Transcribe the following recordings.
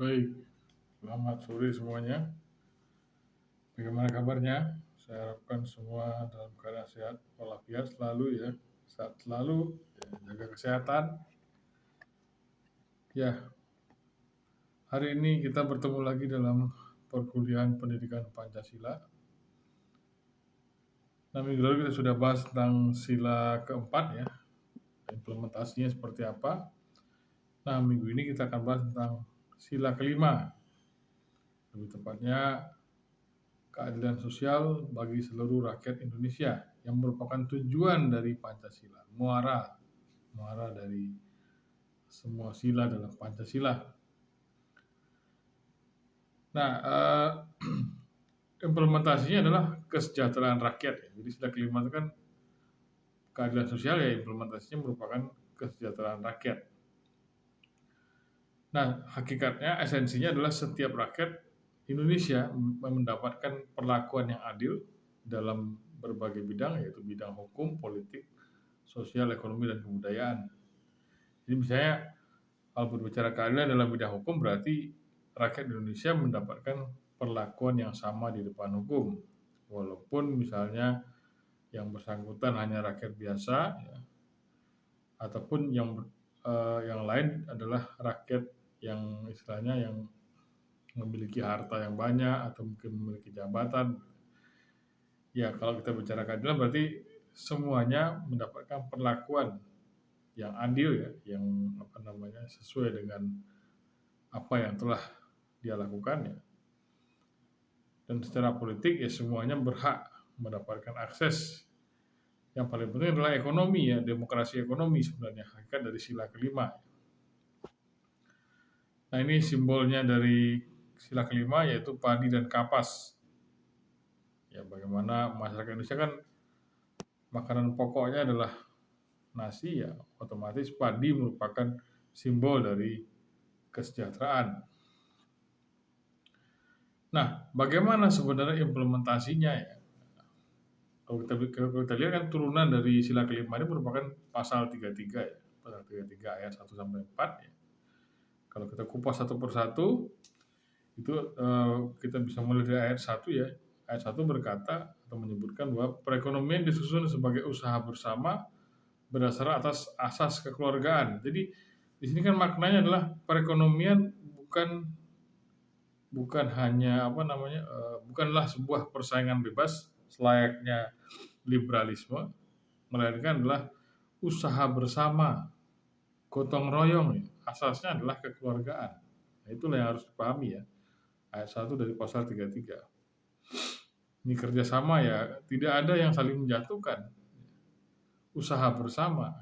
Baik, selamat sore semuanya. Bagaimana kabarnya? Saya harapkan semua dalam keadaan sehat walafiat selalu ya. Sehat selalu, ya, jaga kesehatan. Ya, hari ini kita bertemu lagi dalam perkuliahan pendidikan Pancasila. Nah, minggu lalu kita sudah bahas tentang sila keempat ya, implementasinya seperti apa. Nah, minggu ini kita akan bahas tentang sila kelima, lebih tepatnya keadilan sosial bagi seluruh rakyat Indonesia yang merupakan tujuan dari Pancasila, muara dari semua sila dalam Pancasila. Nah, implementasinya adalah kesejahteraan rakyat. Jadi sila kelima itu kan keadilan sosial, ya implementasinya merupakan kesejahteraan rakyat. Nah, hakikatnya esensinya adalah setiap rakyat Indonesia mendapatkan perlakuan yang adil dalam berbagai bidang, yaitu bidang hukum, politik, sosial, ekonomi, dan kebudayaan. Jadi misalnya kalau berbicara keadilan dalam bidang hukum berarti rakyat Indonesia mendapatkan perlakuan yang sama di depan hukum. Walaupun misalnya yang bersangkutan hanya rakyat biasa, ya, ataupun yang lain adalah rakyat yang istilahnya yang memiliki harta yang banyak atau mungkin memiliki jabatan. Ya, kalau kita bicara keadilan berarti semuanya mendapatkan perlakuan yang adil ya, yang sesuai dengan apa yang telah dia lakukan ya. Dan secara politik ya semuanya berhak mendapatkan akses. Yang paling penting adalah ekonomi ya, demokrasi ekonomi sebenarnya hakikat dari sila kelima. Nah, ini simbolnya dari sila kelima yaitu padi dan kapas. Ya, bagaimana masyarakat Indonesia kan makanan pokoknya adalah nasi ya, otomatis padi merupakan simbol dari kesejahteraan. Nah, bagaimana sebenarnya implementasinya ya? Kalau kita lihat kan turunan dari sila kelima ini merupakan pasal 33 ya, pasal 33 ayat 1 sampai 4 ya. Kalau kita kupas satu persatu itu kita bisa mulai dari ayat 1 ya. Ayat 1 berkata atau menyebutkan bahwa perekonomian disusun sebagai usaha bersama berdasar atas asas kekeluargaan. Jadi di sini kan maknanya adalah perekonomian bukan hanya bukanlah sebuah persaingan bebas selayaknya liberalisme, melainkan adalah usaha bersama, gotong royong ya. Asasnya adalah kekeluargaan. Nah, itulah yang harus dipahami ya. Ayat 1 dari pasal 33. Ini kerjasama ya, tidak ada yang saling menjatuhkan. Usaha bersama.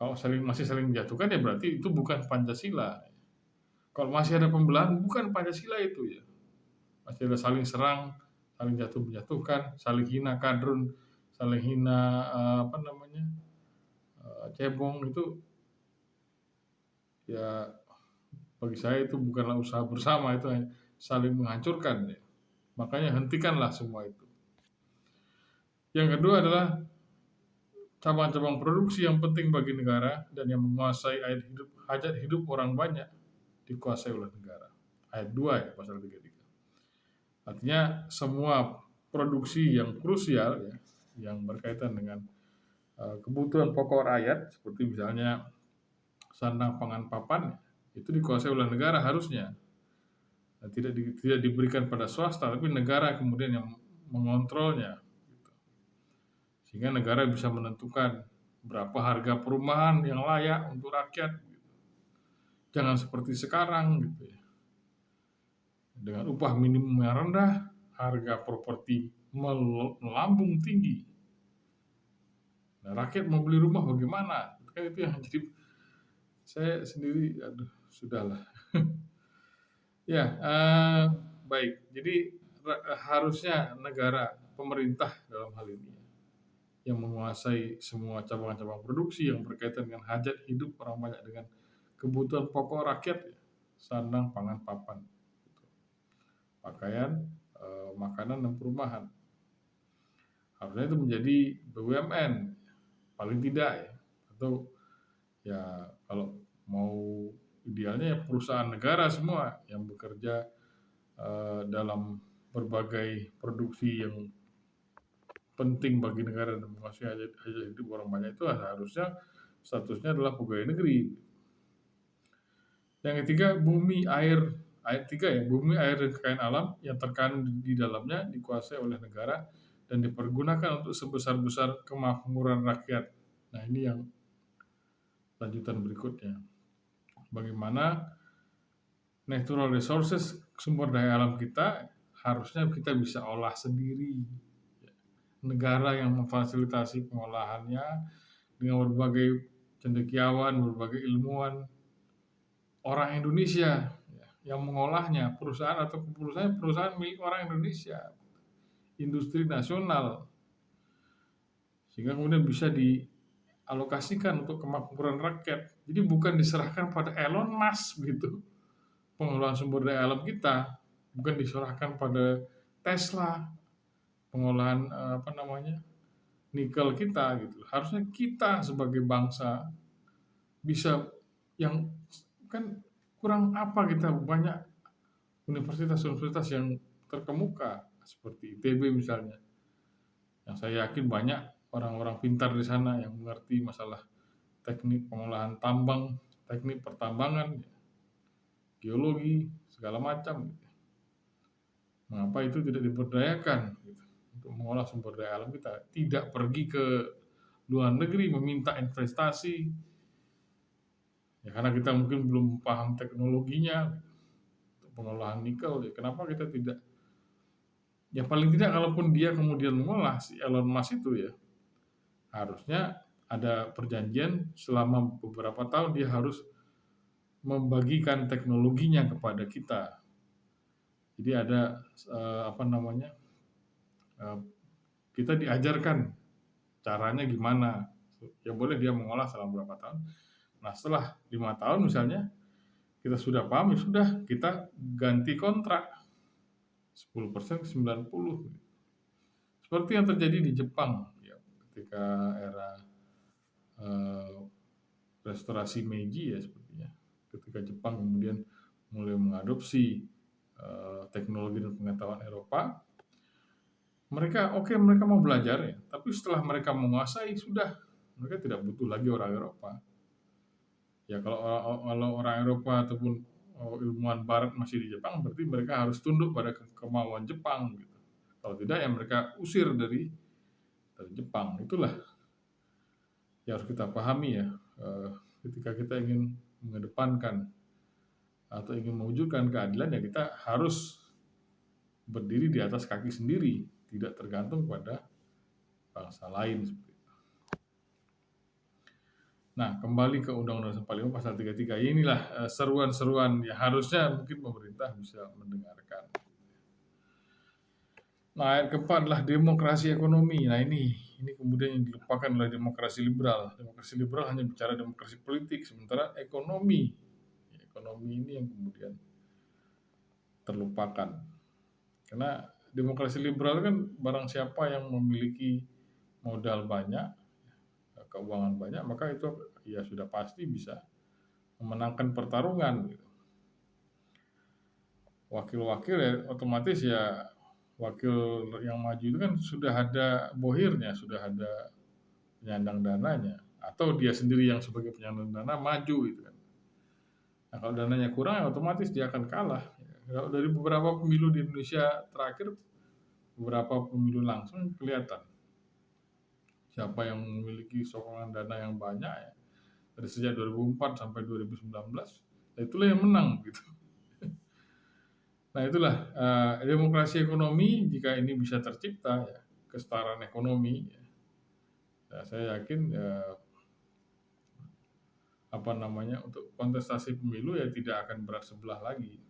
Kalau masih saling menjatuhkan ya berarti itu bukan Pancasila. Kalau masih ada pembelahan bukan Pancasila itu ya. Masih ada saling serang, saling jatuh menjatuhkan, saling hina kadrun, saling hina cebong, itu ya bagi saya itu bukanlah usaha bersama, itu saling menghancurkan ya. Makanya hentikanlah semua itu. Yang kedua adalah cabang-cabang produksi yang penting bagi negara dan yang menguasai hajat hidup orang banyak dikuasai oleh negara. Ayat 2 ya, pasal 33. Artinya semua produksi yang krusial ya, yang berkaitan dengan kebutuhan pokok rakyat seperti misalnya sandang pangan papan itu dikuasai oleh negara harusnya. Nah, tidak diberikan pada swasta, tapi negara kemudian yang mengontrolnya. Sehingga negara bisa menentukan berapa harga perumahan yang layak untuk rakyat. Jangan seperti sekarang gitu ya. Dengan upah minimum yang rendah, harga properti melambung tinggi. Nah, rakyat mau beli rumah bagaimana? Kan itu yang jadi saya sendiri, aduh, sudahlah. Ya, baik. Jadi harusnya negara, pemerintah dalam hal ini yang menguasai semua cabang-cabang produksi yang berkaitan dengan hajat hidup orang banyak, dengan kebutuhan pokok rakyat, ya, sandang, pangan, papan, gitu. Pakaian, makanan, dan perumahan. Harusnya itu menjadi BUMN paling tidak ya, atau ya kalau mau Idealnya ya perusahaan negara semua yang bekerja dalam berbagai produksi yang penting bagi negara dan menghasilkan hajat hidup orang banyak itu harusnya statusnya adalah pegawai negeri. Yang ketiga, bumi, air. Ayat 3 ya, bumi, air, dan kekayaan alam yang terkandung di dalamnya dikuasai oleh negara dan dipergunakan untuk sebesar-besar kemakmuran rakyat. Nah, ini yang lanjutan berikutnya. Bagaimana natural resources, sumber daya alam kita, harusnya kita bisa olah sendiri. Negara yang memfasilitasi pengolahannya dengan berbagai cendekiawan, berbagai ilmuwan, orang Indonesia yang mengolahnya, perusahaan atau perusahaan milik orang Indonesia, industri nasional, sehingga kemudian bisa dialokasikan untuk kemakmuran rakyat. Jadi bukan diserahkan pada Elon Musk gitu, pengolahan sumber daya alam kita, bukan diserahkan pada Tesla, pengolahan nikel kita gitu. Harusnya kita sebagai bangsa bisa, yang kan kurang apa kita, banyak universitas-universitas yang terkemuka seperti ITB misalnya, yang saya yakin banyak orang-orang pintar di sana yang mengerti masalah teknik pengolahan tambang, teknik pertambangan, geologi, segala macam. Mengapa itu tidak diberdayakan gitu, untuk mengolah sumber daya alam kita? Tidak pergi ke luar negeri meminta investasi, ya karena kita mungkin belum paham teknologinya untuk pengolahan nikel. Ya kenapa kita tidak? Ya paling tidak kalaupun dia kemudian mengolah, si Elon Musk itu ya, harusnya ada perjanjian selama beberapa tahun dia harus membagikan teknologinya kepada kita. Jadi ada kita diajarkan caranya gimana. Ya boleh dia mengolah selama berapa tahun. Nah setelah 5 tahun misalnya kita sudah paham, ya sudah kita ganti kontrak 10% ke 90. Seperti yang terjadi di Jepang ya, ketika era restorasi Meiji ya sepertinya. Ketika Jepang kemudian mulai mengadopsi teknologi dan pengetahuan Eropa, mereka mau belajar ya, tapi setelah mereka menguasai sudah, mereka tidak butuh lagi orang Eropa. Ya kalau orang Eropa ataupun ilmuwan Barat masih di Jepang, berarti mereka harus tunduk pada kemauan Jepang gitu. Kalau tidak ya mereka usir dari Jepang. Itulah yang harus kita pahami ya, ketika kita ingin mengedepankan atau ingin mewujudkan keadilan, ya kita harus berdiri di atas kaki sendiri, tidak tergantung pada bangsa lain. Nah, kembali ke Undang-Undang 45 pasal 33. Inilah seruan-seruan yang harusnya mungkin pemerintah bisa mendengarkan. Nah, ayat keempat adalah demokrasi ekonomi. Nah, ini kemudian yang dilupakan oleh demokrasi liberal. Demokrasi liberal hanya bicara demokrasi politik, sementara ekonomi ini yang kemudian terlupakan. Karena demokrasi liberal kan barang siapa yang memiliki modal banyak, keuangan banyak, maka itu ya sudah pasti bisa memenangkan pertarungan. Wakil-wakil ya otomatis ya, wakil yang maju itu kan sudah ada bohirnya, sudah ada penyandang dananya, atau dia sendiri yang sebagai penyandang dana maju gitu kan. Nah, kalau dananya kurang ya otomatis dia akan kalah. Kalau dari beberapa pemilu di Indonesia terakhir, beberapa pemilu langsung kelihatan siapa yang memiliki sokongan dana yang banyak ya. Dari sejak 2004 sampai 2019, itulah yang menang gitu. Nah itulah demokrasi ekonomi, jika ini bisa tercipta ya, kesetaraan ekonomi ya, saya yakin untuk kontestasi pemilu ya tidak akan berat sebelah lagi.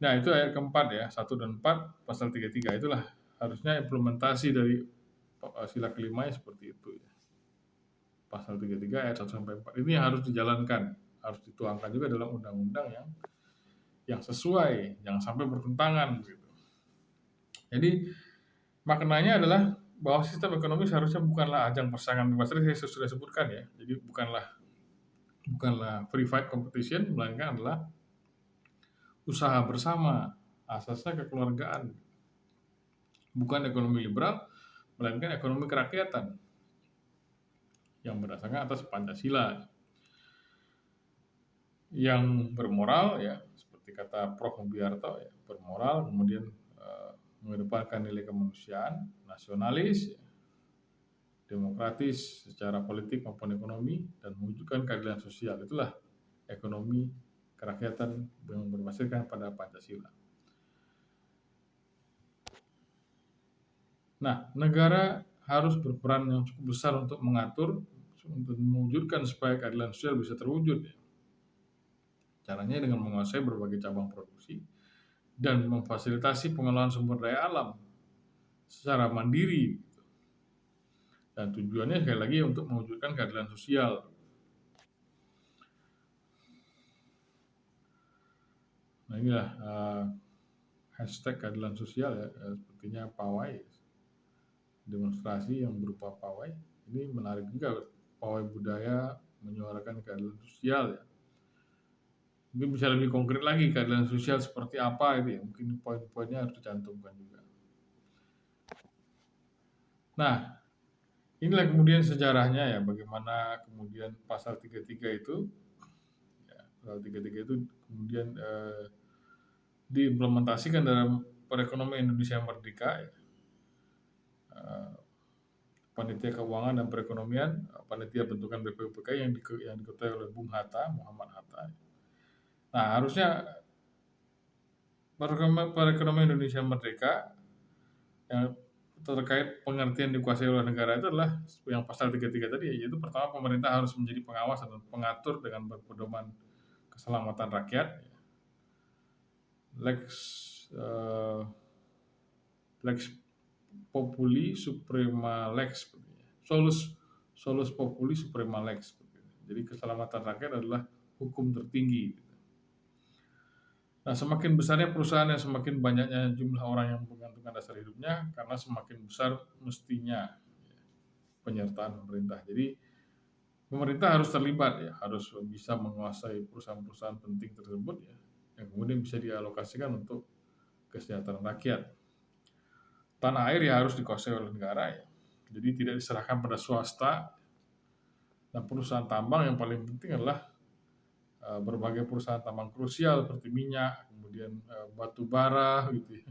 Nah itu ayat keempat ya, 1 dan 4 pasal 33, itulah harusnya implementasi dari sila kelima seperti itu ya. Pasal 33 ayat 1 sampai 4 ini yang harus dijalankan, harus dituangkan juga dalam undang-undang yang sesuai, jangan sampai bertentangan gitu. Jadi maknanya adalah bahwa sistem ekonomi seharusnya bukanlah ajang persaingan bebas. Tadi saya sudah sebutkan ya. Jadi bukanlah bukanlah free fight competition, melainkan adalah usaha bersama, asasnya kekeluargaan, bukan ekonomi liberal, melainkan ekonomi kerakyatan yang berdasarkan atas Pancasila yang bermoral ya, seperti kata Prof. Mubiarto ya, bermoral, kemudian mengedepankan nilai kemanusiaan, nasionalis, ya, demokratis secara politik maupun ekonomi, dan mewujudkan keadilan sosial. Itulah ekonomi kerakyatan yang berbasiskan pada Pancasila. Nah, negara harus berperan yang cukup besar untuk mengatur, untuk mewujudkan supaya keadilan sosial bisa terwujud. Ya. Caranya dengan menguasai berbagai cabang produksi dan memfasilitasi pengelolaan sumber daya alam secara mandiri. Dan tujuannya sekali lagi untuk mewujudkan keadilan sosial. Nah inilah hashtag keadilan sosial ya, sepertinya pawai, demonstrasi yang berupa pawai. Ini menarik juga, pawai budaya menyuarakan keadilan sosial ya. Mungkin bisa lebih konkret lagi keadilan sosial seperti apa itu ya, mungkin poin-poinnya harus dicantumkan juga. Nah, inilah kemudian sejarahnya ya, bagaimana kemudian pasal 33 itu, ya, pasal 33 itu kemudian diimplementasikan dalam perekonomian Indonesia yang merdeka, ya. Panitia Keuangan dan Perekonomian, panitia bentukan BPUPK yang diketuai oleh Bung Hatta, Muhammad Hatta. Nah, harusnya perekonomian Indonesia merdeka yang terkait pengertian dikuasai oleh negara itu adalah yang pasal 33 tadi, yaitu pertama pemerintah harus menjadi pengawas dan pengatur dengan berpedoman keselamatan rakyat, lex populi suprema lex, solus populi suprema lex. Jadi keselamatan rakyat adalah hukum tertinggi. Nah, semakin besarnya perusahaan yang semakin banyaknya jumlah orang yang menggantungkan dasar hidupnya, karena semakin besar mestinya penyertaan pemerintah. Jadi pemerintah harus terlibat ya, harus bisa menguasai perusahaan-perusahaan penting tersebut ya, yang kemudian bisa dialokasikan untuk kesejahteraan rakyat. Tanah air ya harus dikuasai oleh negara ya. Jadi tidak diserahkan pada swasta. Dan perusahaan tambang yang paling penting adalah berbagai perusahaan tambang krusial seperti minyak, kemudian batu bara gitu ya,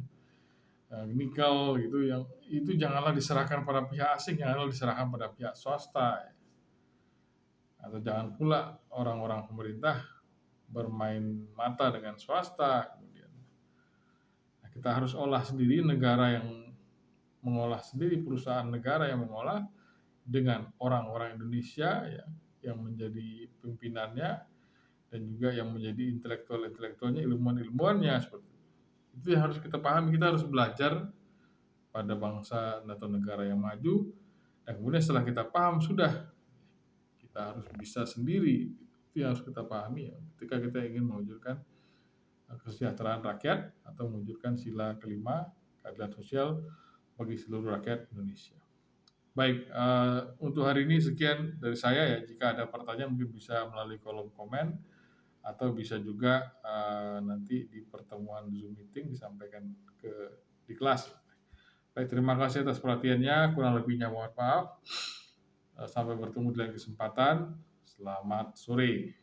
nikel gitu, yang itu janganlah diserahkan pada pihak asing, janganlah diserahkan pada pihak swasta. Atau jangan pula orang-orang pemerintah bermain mata dengan swasta. Kemudian nah, kita harus olah sendiri, negara yang mengolah sendiri, perusahaan negara yang mengolah dengan orang-orang Indonesia ya, yang menjadi pimpinannya dan juga yang menjadi intelektualnya, ilmuwan-ilmuwannya, seperti itu yang harus kita pahami. Kita harus belajar pada bangsa atau negara yang maju, dan kemudian setelah kita paham sudah, kita harus bisa sendiri. Itu yang harus kita pahami ya, ketika kita ingin mewujudkan kesejahteraan rakyat atau mewujudkan sila kelima, keadilan sosial bagi seluruh rakyat Indonesia. Baik, untuk hari ini sekian dari saya ya. Jika ada pertanyaan mungkin bisa melalui kolom komen, atau bisa juga nanti di pertemuan Zoom meeting disampaikan di kelas. Baik, terima kasih atas perhatiannya. Kurang lebihnya mohon maaf. Sampai bertemu di lain kesempatan. Selamat sore.